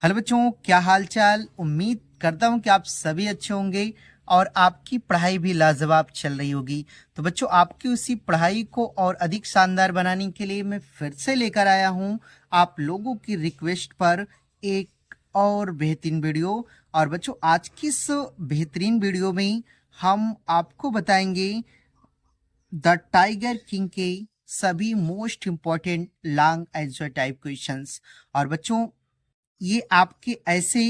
Hello बच्चों, क्या हाल चाल। उम्मीद करता हूं कि आप सभी अच्छे होंगे और आपकी पढ़ाई भी लाजवाब चल रही होगी। तो बच्चों, आपकी उसी पढ़ाई को और अधिक शानदार बनाने के लिए मैं फिर से लेकर आया हूं आप लोगों की रिक्वेस्ट पर एक और बेहतरीन वीडियो। और बच्चों, आज की इस बेहतरीन वीडियो में हम आपको बताएंगे द टाइगर किंग के सभी most important long answer type questions. और बच्चों, ये आपके ऐसे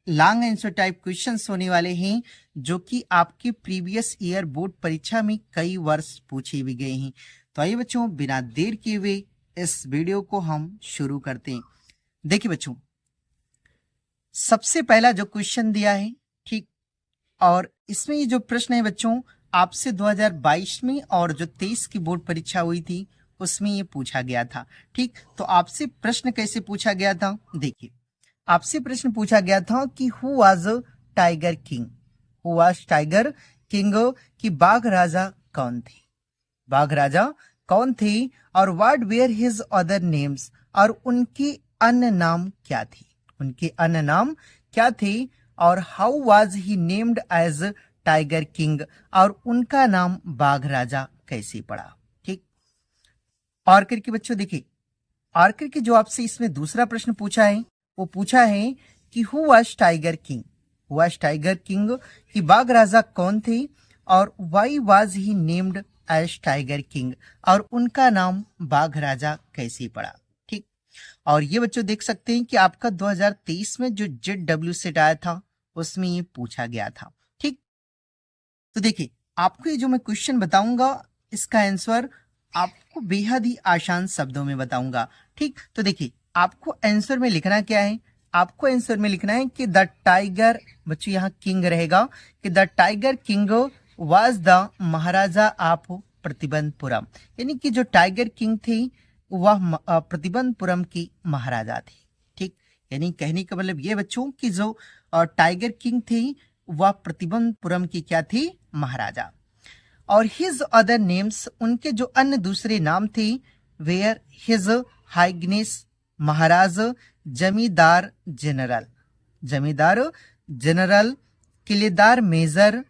लॉन्ग आंसर टाइप क्वेश्चंस होने वाले हैं जो कि आपके प्रीवियस ईयर बोर्ड परीक्षा में कई वर्ष पूछे भी गए हैं। तो आइए बच्चों, बिना देर किए हुए इस वीडियो को हम शुरू करते हैं। देखिए बच्चों, सबसे पहला जो क्वेश्चन दिया है, ठीक, और इसमें ये जो प्रश्न है बच्चों, आपसे 2022 में और जो 23 की बोर्ड परीक्षा हुई थी उसमें ये पूछा गया था। ठीक, तो आपसे प्रश्न कैसे पूछा गया था, देखिए आपसे प्रश्न पूछा गया था कि who was tiger king, who was tiger king, कि बाघ राजा कौन थे, बाघ राजा कौन थे, और what were his other names, और उनके अन्य नाम क्या थे, उनके अन्य नाम क्या थे, और how was he named as tiger king, और उनका नाम बाघ राजा कैसे पड़ा। ठीक, और करके बच्चों देखिए, और करके जो आपसे इसमें दूसरा प्रश्न पूछा है वो पूछा है कि who was tiger king, who was tiger king, कि बाघ राजा कौन थे, और why was he named as tiger king, और उनका नाम बाघ राजा कैसे पड़ा। ठीक, और ये बच्चों देख सकते हैं कि आपका 2023 में जो JW सेट आया था उसमें ये पूछा गया था। ठीक, तो देखिए आपको ये जो मैं क्वेश्चन बताऊंगा इसका आंसर आपको बेहद ही आसान शब्दों में बताऊंगा। ठीक, तो देखिए आपको आंसर में लिखना क्या है, आपको आंसर में लिखना है कि द टाइगर, बच्चों यहाँ किंग रहेगा, कि the tiger king was the Maharaja of Pratibandapuram, यानी कि जो टाइगर किंग थे वह प्रतिबंधपुरम की महाराजा थे। ठीक, यानी कहने का मतलब ये बच्चों कि जो टाइगर किंग थे वह प्रतिबंधपुरम की क्या थी, महाराजा। और हिज अदर नेम्स, उनके जो अन्य दूसरे नाम थे, वेयर हिज हाइग्नेस महाराज जमींदार जनरल, जमींदार जनरल, किलेदार मेजर,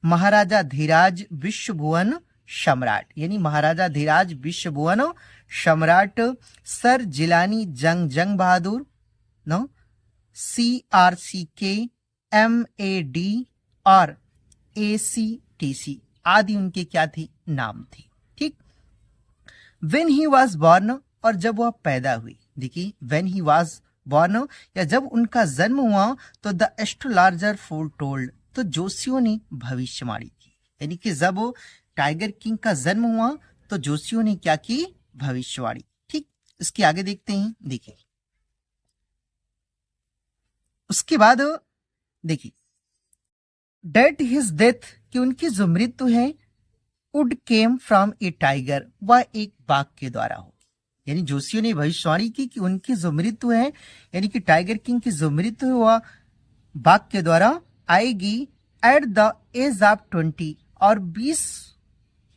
महाराजा धीराज विश्वभुवन सम्राट, यानी महाराजा धीराज विश्वभुवन सम्राट, सर जिलानी जंग बहादुर, नो CRCK MAD और ACTC आदि उनके क्या थे, नाम थे। ठीक, व्हेन ही वाज बॉर्न, और जब वह पैदा हुई, देखिए व्हेन ही वाज बॉर्न, या जब उनका जन्म हुआ, तो द एस्ट्रोलॉजर फोर टोल्ड, तो जोशियों ने भविष्यवाणी की, यानी कि जब टाइगर किंग का जन्म हुआ तो जोशियों ने क्या की, भविष्यवाणी। ठीक, इसके आगे देखते हैं, देखिए उसके बाद देखिए डेट हिज डेथ, कि उनकी जो मृत्यु है, would came from A tiger, वह एक बाघ के द्वारा हो, यानी जोशियों ने भविष्यवाणी की कि उनकी जो मृत्यु है, यानी कि टाइगर किंग की जो मृत्यु है वह बाघ के द्वारा आएगी, एट द एज ऑफ 20, और 20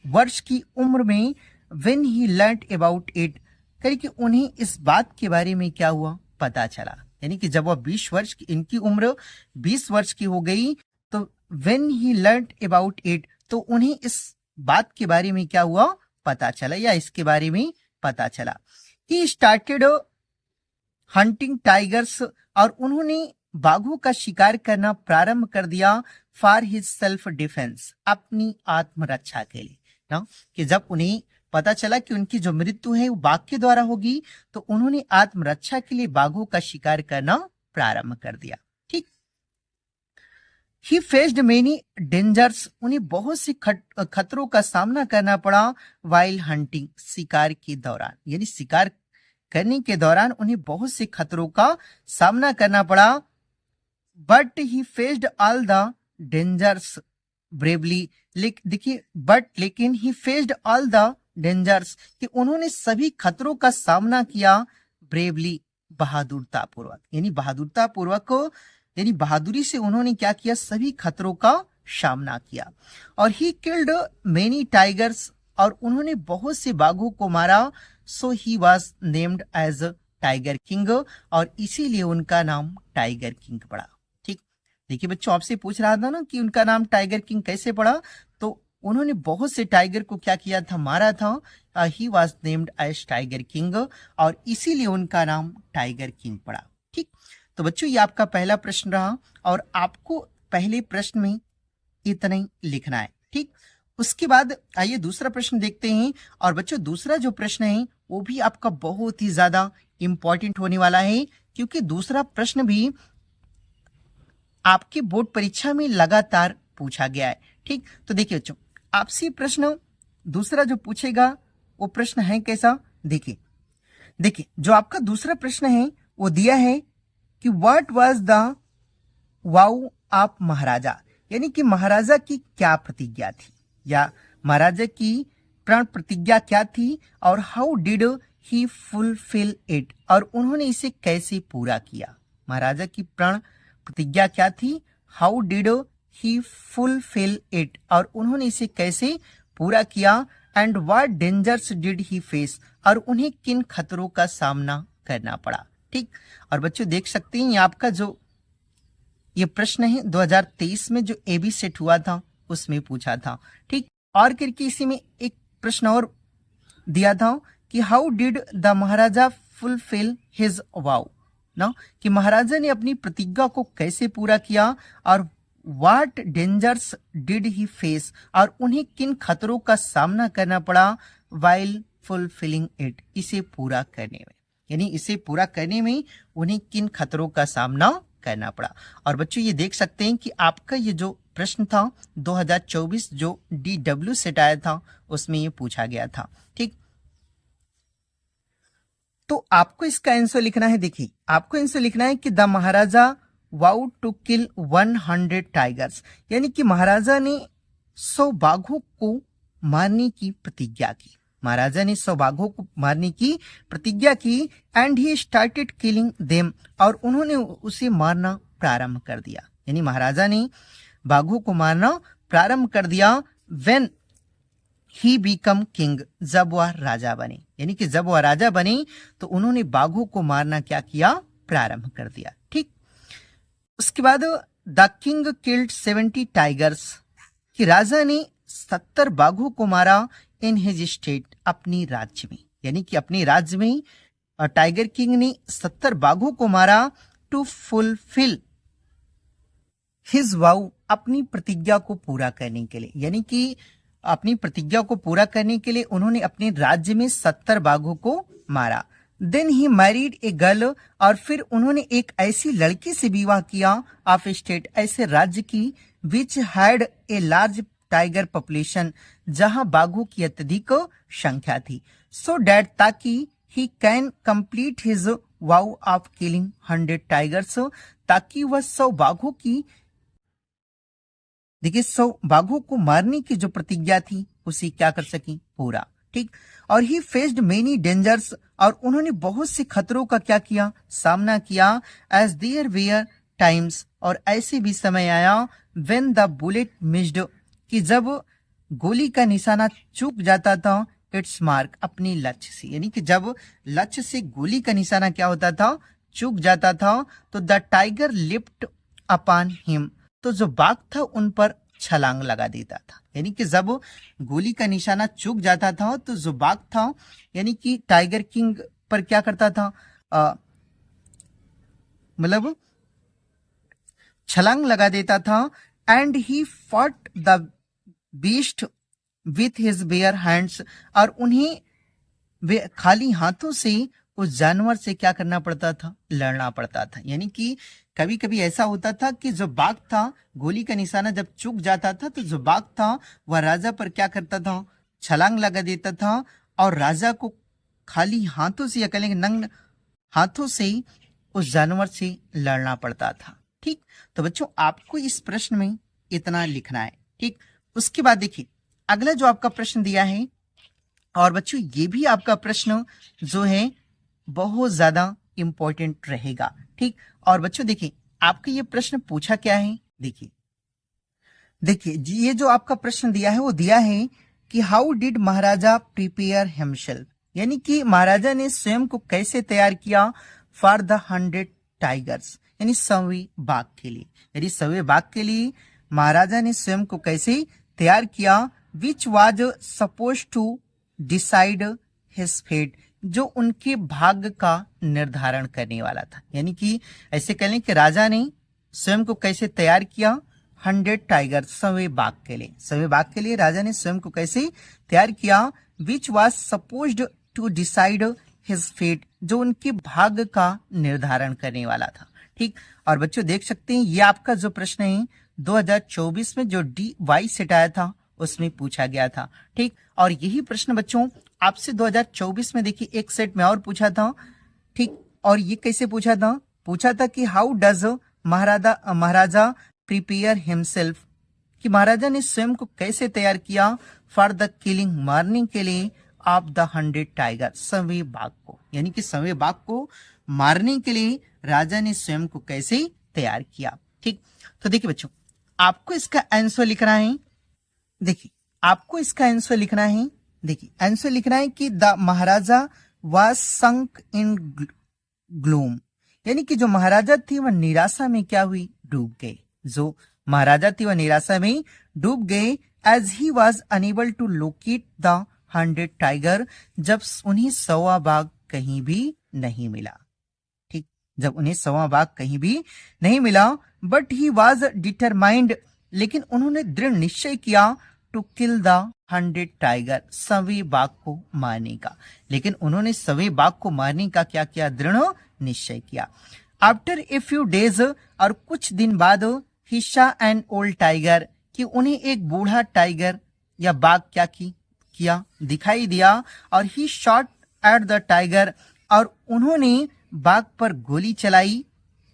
वर्ष की उम्र में, when he learned about it, कि उन्हें इस बात के बारे में क्या हुआ, पता चला, यानी कि जब वह 20 वर्ष की, इनकी उम्र 20 वर्ष की हो गई, तो when he learned about it, तो उन्हें इस बात के बारे में क्या हुआ, पता चला, या इसके बारे में पता चला। ही स्टार्टेड हंटिंग टाइगर्स, और उन्होंने बाघों का शिकार करना प्रारंभ कर दिया, फॉर हिज सेल्फ डिफेंस, अपनी आत्मरक्षा के लिए ना, कि जब उन्हें पता चला कि उनकी जो मृत्यु है वो बाघ के द्वारा होगी, तो उन्होंने आत्मरक्षा के लिए बाघों का शिकार करना प्रारंभ कर दिया। ठीक, ही फेस्ड मेनी डेंजर्स, उन्हें बहुत से खतरों का सामना करना पड़ा, वाइल हंटिंग, शिकार के दौरान, यानी शिकार करने के दौरान उन्हें बहुत से खतरों का सामना करना पड़ा, but he faced all the dangers bravely, देखिए बट लेकिन ही फेस्ड ऑल द डेंजर्स, कि उन्होंने सभी खतरों का सामना किया, ब्रेवली, बहादुरता पूर्वक, यानी बहादुरता पूर्वक, यानी बहादुरी से उन्होंने क्या किया, सभी खतरों का सामना किया। और ही किल्ड मेनी टाइगर्स, और उन्होंने बहुत से बाघों को मारा, so he was named as tiger king और इसीलिए उनका नाम टाइगर किंग पड़ा। ठीक, देखिए बच्चों, आपसे पूछ रहा था ना कि उनका नाम टाइगर किंग कैसे पड़ा, तो उन्होंने बहुत से टाइगर को क्या किया था, मारा था। He was named as tiger king और इसीलिए उनका नाम टाइगर किंग पड़ा। ठीक, तो बच्चों ये आपका पहला प्रश्न रहा और आपको पहले प्रश्न में इतना ही लिखना है। ठीक, उसके बाद आइए दूसरा प्रश्न देखते हैं। और बच्चों दूसरा जो प्रश्न है वो भी आपका बहुत ही ज्यादा इंपॉर्टेंट होने वाला है, क्योंकि दूसरा प्रश्न भी आपकी बोर्ड परीक्षा में लगातार पूछा गया है। ठीक, तो देखिए बच्चों, आपसे प्रश्न दूसरा जो पूछेगा वो प्रश्न है कैसा, देखिए देखिए जो आपका दूसरा प्रश्न है वो दिया है कि what was the vow of Maharaja, यानी कि महाराजा की क्या प्रतिज्ञा थी या महाराजा की प्राण प्रतिज्ञा क्या थी और how did he fulfil it, और उन्होंने इसे कैसे पूरा किया। महाराजा की प्राण प्रतिज्ञा क्या थी, how did he fulfil it, और उन्होंने इसे कैसे पूरा किया। And what dangers did he face, और उन्हें किन खतरों का सामना करना पड़ा। ठीक, और बच्चों देख सकते हैं ये आपका जो ये प्रश्न है 2023 में जो एबी सेट हुआ था उसमें पूछा था। ठीक, और करके इसी में एक प्रश्न और दिया था कि how did the Maharaja fulfil his wow ना, कि महाराजा ने अपनी प्रतिज्ञा को कैसे पूरा किया और what dangers did he face, और उन्हें किन खतरों का सामना करना पड़ा वाइल फुलफिलिंग इट, इसे पूरा करने में, यानी इसे पूरा करने में उन्हें किन खतरों का सामना करना पड़ा। और बच्चों ये देख सकते हैं कि आपका ये जो प्रश्न था 2024 जो DW सेट आया था उसमें ये पूछा गया था। ठीक, तो आपको इसका आंसर लिखना है। देखिए आपको आंसर लिखना है कि the Maharaja vow to kill 100 tigers, यानी कि महाराजा ने 100 बाघों को मारने की प्रतिज्ञा की। महाराजा ने 100 बाघों को मारने की प्रतिज्ञा की। And he started killing them, और उन्होंने उसे मारना प्रारंभ कर दिया, यानी महाराजा ने बाघों को मारना प्रारंभ कर दिया। व्हेन ही बिकम किंग, जब वह राजा बने, यानी कि जब वह राजा बने तो उन्होंने बाघों को मारना क्या किया, प्रारंभ कर दिया। ठीक, उसके बाद द किंग किल्ड 70 टाइगर्स, कि राजा ने 70 बाघों को मारा इन हिज स्टेट, अपनी राज्य में, यानी कि अपने राज्य में टाइगर किंग ने 70 बाघों को मारा। टू फुलफिल हिज वाउ, अपनी प्रतिज्ञा को पूरा करने के लिए, यानी कि अपनी प्रतिज्ञा को पूरा करने के लिए उन्होंने अपने राज्य में 70 बाघों को मारा। Then he married a girl, और फिर उन्होंने एक ऐसी लड़की से विवाह किया ऑफ स्टेट, ऐसे राज्य की, which had a large tiger population, जहां बाघों की अत्यधिक संख्या थी। सो डैट, ताकि he can complete his wow of killing 100 tigers, ताकि वह 100 बाघों की, देखिए 100 बाघों को मारने की जो प्रतिज्ञा थी उसे क्या कर सकी, पूरा। ठीक, और ही फेस्ड मेनी डेंजर्स, और उन्होंने बहुत से खतरों का क्या किया, सामना किया। एज देयर वेयर टाइम्स, और ऐसे भी समय आया, व्हेन द बुलेट मिस्ड, कि जब गोली का निशाना चूक जाता था इट्स मार्क, अपने लक्ष्य से, यानी कि जब लक्ष्य से गोली का निशाना क्या होता था, चूक जाता था, तो the tiger lift upon him, तो जो बाघ था उन पर छलांग लगा देता था, यानी कि जब गोली का निशाना चूक जाता था तो जो बाघ था यानी कि टाइगर किंग पर क्या करता था, मतलब छलांग लगा देता था। And he fought the beast with his bare hands, और उन्हें खाली हाथों से उस जानवर से क्या करना पड़ता था, लड़ना पड़ता था। यानी कि कभी कभी ऐसा होता था कि जो बाघ था गोली का निशाना जब चूक जाता था तो जो बाघ था वह राजा पर क्या करता था, छलांग लगा देता था, और राजा को खाली हाथों से या कह लेंगे नंग हाथों से उस जानवर से लड़ना पड़ता था। ठीक, तो बच्चों आपको इस प्रश्न में इतना लिखना है। ठीक, उसके बाद देखिए अगला जो आपका प्रश्न दिया है, और बच्चों ये भी आपका प्रश्न जो है बहुत ज्यादा इंपॉर्टेंट रहेगा। ठीक, और बच्चों देखिए आपका ये प्रश्न पूछा क्या है, देखिए ये जो आपका प्रश्न दिया है वो दिया है कि how did Maharaja prepare himself, यानी कि महाराजा ने स्वयं को कैसे तैयार किया फॉर द 100 टाइगर्स, यानी 100वें बाघ के लिए। यानी 100वें बाघ के लिए महाराजा ने स्वयं को कैसे तैयार किया, which was suppose to decide his fate, जो उनके भाग्य का निर्धारण करने वाला था। यानी कि ऐसे कह लें कि राजा ने स्वयं को कैसे तैयार किया 100 टाइगर 100वें बाघ के लिए। 100वें बाघ के लिए राजा ने स्वयं को कैसे तैयार किया, which was supposed to decide his fate, जो उनके भाग्य का निर्धारण करने वाला था। ठीक, और बच्चों देख सकते हैं ये आपका जो प्रश्न है 2024 में जो DY सेट आया था उसमें पूछा गया था। ठीक, और यही प्रश्न बच्चों आपसे 2024 में देखिए एक सेट में और पूछा था। ठीक, और ये कैसे पूछा था, पूछा था कि how does Maharaja prepare himself, कि महाराजा ने स्वयं को कैसे तैयार किया फॉर द किलिंग, मारने के लिए ऑफ द 100 टाइगर 100वें बाघ को। यानी कि 100वें बाघ को मारने के लिए राजा ने स्वयं को कैसे तैयार किया। ठीक, तो देखिए बच्चों आपको इसका आंसर लिखना है। देखिए आपको इसका आंसर लिखना है, देखिए आंसर लिखना है कि the Maharaja was sunk in gloom, यानी कि जो महाराजा थी वह निराशा में क्या हुई, डूब गए। जो महाराजा थी वह निराशा में डूब गए as he was unable to locate the 100 tiger, जब उन्हें 100वां बाघ कहीं भी नहीं मिला। ठीक, जब उन्हें 100वां बाघ कहीं भी नहीं मिला, बट ही वाज डिटरमाइंड, लेकिन उन्होंने दृढ़ निश्चय किया टू किल द 100 टाइगर 100वें बाघ को मारने का। लेकिन उन्होंने 100वें बाघ को मारने का क्या किया, दृढ़ निश्चय किया। आफ्टर ए फ्यू डेज, और कुछ दिन बाद, हिस्सा एंड ओल्ड टाइगर, कि उन्हें एक बूढ़ा टाइगर या बाघ क्या किया दिखाई दिया, और ही शॉट एट द टाइगर, और उन्होंने बाघ पर गोली चलाई,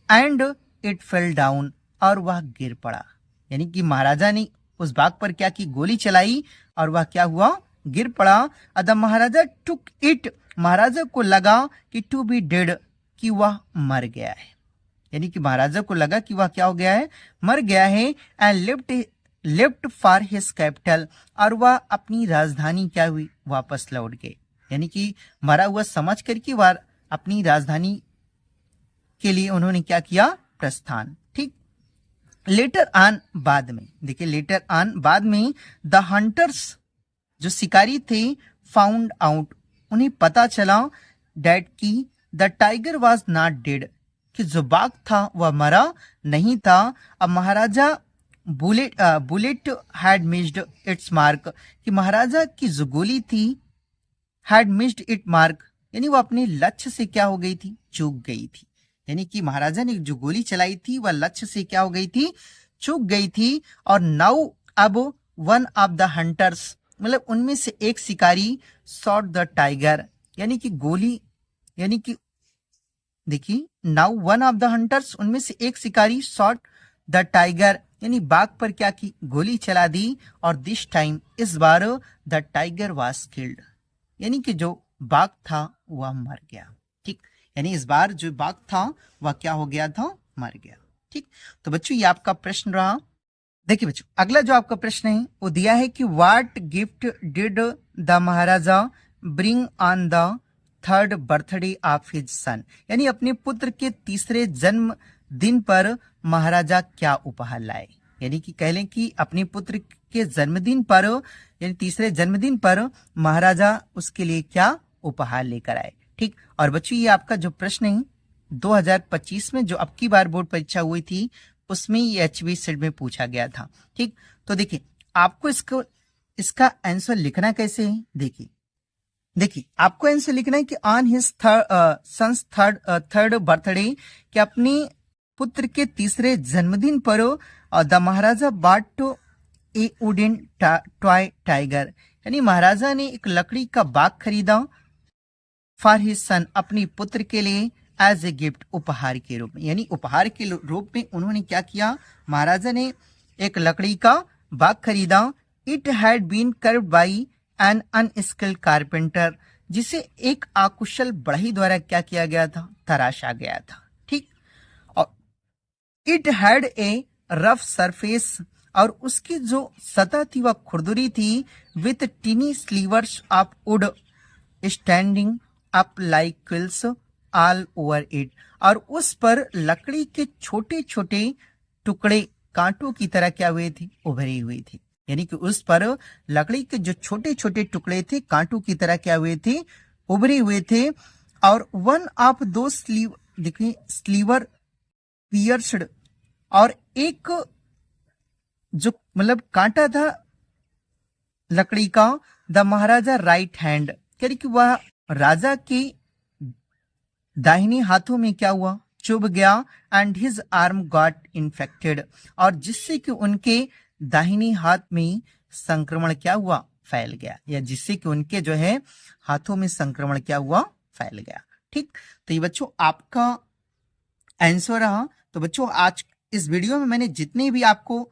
एंड इट फेल डाउन, और वह गिर पड़ा। यानी कि महाराजा ने उस बाघ पर क्या की, गोली चलाई, और वह क्या हुआ, गिर पड़ा। द महाराजा टुक इट, महाराजा को लगा कि टू बी डेड, कि वह मर गया है। यानी कि महाराजा को लगा कि वह क्या हो गया है, मर गया है। And left for his capital, और वह अपनी राजधानी क्या हुई, वापस लौट गए। यानी कि मरा हुआ समझ करके वह अपनी राजधानी के लिए उन्होंने क्या किया, प्रस्थान। ठीक, लेटर ऑन, बाद में, देखिए लेटर ऑन, बाद में, द हंटर्स, जो शिकारी थे, फाउंड आउट, उन्हें पता चला, डेट की the tiger was not dead, कि जो बाघ था वह मरा नहीं था। अब Maharaja bullet had missed its mark, कि महाराजा की जो गोली थी, हैड मिस्ड इट मार्क, यानी वो अपने लक्ष्य से क्या हो गई थी, चूक गई थी। यानी कि महाराजा ने जो गोली चलाई थी वह लक्ष्य से क्या हो गई थी, चूक गई थी। और नाउ, अब वन ऑफ द हंटर्स, मतलब उनमें से एक शिकारी, शॉट द टाइगर, यानी कि गोली, यानी कि देखिए now one of the hunters, उनमें से एक शिकारी, शॉट द टाइगर, यानी बाघ पर क्या की, गोली चला दी। और दिस टाइम, इस बार, द टाइगर वाज किल्ड, यानी कि जो बाघ था वह मर गया। ठीक, यानी इस बार जो बाघ था वह क्या हो गया था, मर गया। ठीक, तो बच्चों ये आपका प्रश्न रहा। देखिए बच्चों अगला जो आपका प्रश्न है वो दिया है कि what gift did the Maharaja bring on the 3rd birthday of his son, यानी अपने पुत्र के तीसरे जन्म दिन पर महाराजा क्या उपहार लाए। यानी कि कह लें कि अपने पुत्र के जन्मदिन पर, यानी तीसरे जन्मदिन पर महाराजा उसके लिए क्या उपहार लेकर आए। ठीक, और बच्चों ये आपका जो प्रश्न है 2025 में जो अब की बार बोर्ड परीक्षा हुई थी उसमें ये HB सेट में पूछा गया था। ठीक, तो देखिए आपको इसका आंसर लिखना कैसे है, देखिए आपको आंसर लिखना है कि on his son's third birthday, कि अपने पुत्र के तीसरे जन्मदिन पर the Maharaja bought a wooden toy tiger, यानी महाराजा ने एक लकड़ी का बाघ खरीदा फॉर हिज सन, अपने पुत्र के लिए, एज ए गिफ्ट, उपहार के रूप में। यानी उपहार के रूप में उन्होंने क्या किया, महाराजा ने एक लकड़ी का बाघ खरीदा। It had been carved by an unskilled carpenter, जिसे एक अकुशल बढ़ई द्वारा क्या किया गया था, तराशा गया था। ठीक, और it had a rough surface, और उसकी जो सतह थी वह खुरदुरी थी, with tiny slivers of wood, standing up like quills all over it, और उस पर लकड़ी के छोटे छोटे टुकड़े कांटों की तरह क्या हुए थे, उभरे हुए थे। यानी कि उस पर लकड़ी के जो छोटे छोटे टुकड़े थे कांटों की तरह क्या हुए थे, उभरे हुए थे। और वन ऑफ दो स्लीव देखिए स्लीवर पियर्स्ड, और एक जो मतलब कांटा था लकड़ी का, द महाराजा राइट हैंड, यानी कि वह राजा के दाहिने हाथों में क्या हुआ, चुभ गया। And his arm got infected, और जिससे कि उनके दाहिने हाथ में संक्रमण क्या हुआ, फैल गया, या जिससे कि उनके जो है हाथों में संक्रमण क्या हुआ, फैल गया। ठीक, तो ये बच्चों आपका आंसर रहा। तो बच्चों आज इस वीडियो में मैंने जितने भी आपको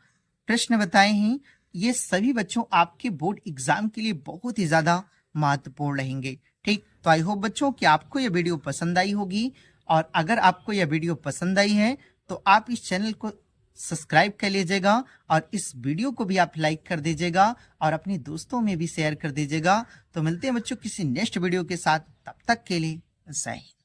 प्रश्न बताए हैं ये सभी बच्चों आपके बोर्ड एग्जाम के लिए बहुत ही ज्यादा महत्वपूर्ण रहेंगे। ठीक, तो आई होप बच्चों कि आपको यह वीडियो पसंद आई होगी, और अगर आपको यह वीडियो पसंद आई है तो आप इस चैनल को सब्सक्राइब कर लीजिएगा, और इस वीडियो को भी आप लाइक कर दीजिएगा और अपने दोस्तों में भी शेयर कर दीजिएगा। तो मिलते हैं बच्चों किसी नेक्स्ट वीडियो के साथ, तब तक के लिए जय हिंद।